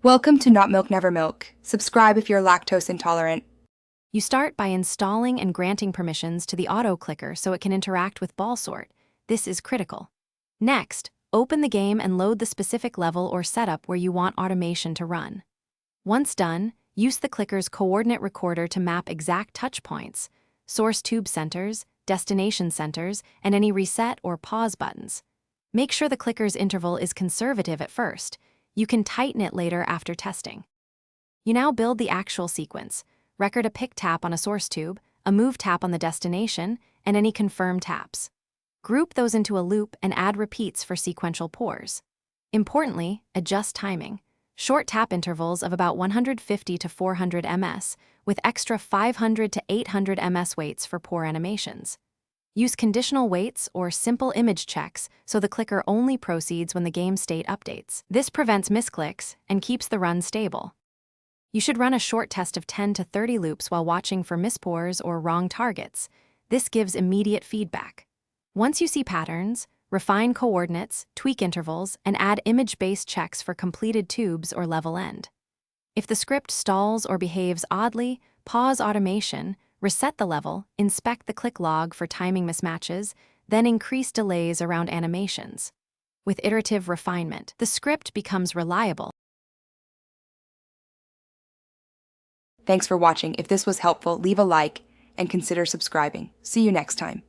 Welcome to Not Milk Never Milk. Subscribe if you're lactose intolerant. You start by installing and granting permissions to the auto clicker so it can interact with ball sort. This is critical. Next, open the game and load the specific level or setup where you want automation to run. Once done, use the clicker's coordinate recorder to map exact touch points, source tube centers, destination centers, and any reset or pause buttons. Make sure the clicker's interval is conservative at first. You can tighten it later after testing. You now build the actual sequence. Record a pick tap on a source tube, a move tap on the destination, and any confirm taps. Group those into a loop and add repeats for sequential pours. Importantly, adjust timing. Short tap intervals of about 150 to 400 ms, with extra 500 to 800 ms waits for pour animations. Use conditional waits or simple image checks so the clicker only proceeds when the game state updates. This prevents misclicks and keeps the run stable. You should run a short test of 10 to 30 loops while watching for mispours or wrong targets. This gives immediate feedback. Once you see patterns, refine coordinates, tweak intervals, and add image-based checks for completed tubes or level end. If the script stalls or behaves oddly, pause automation, reset the level, inspect the click log for timing mismatches, then increase delays around animations. With iterative refinement, the script becomes reliable. Thanks for watching. If this was helpful, leave a like and consider subscribing. See you next time.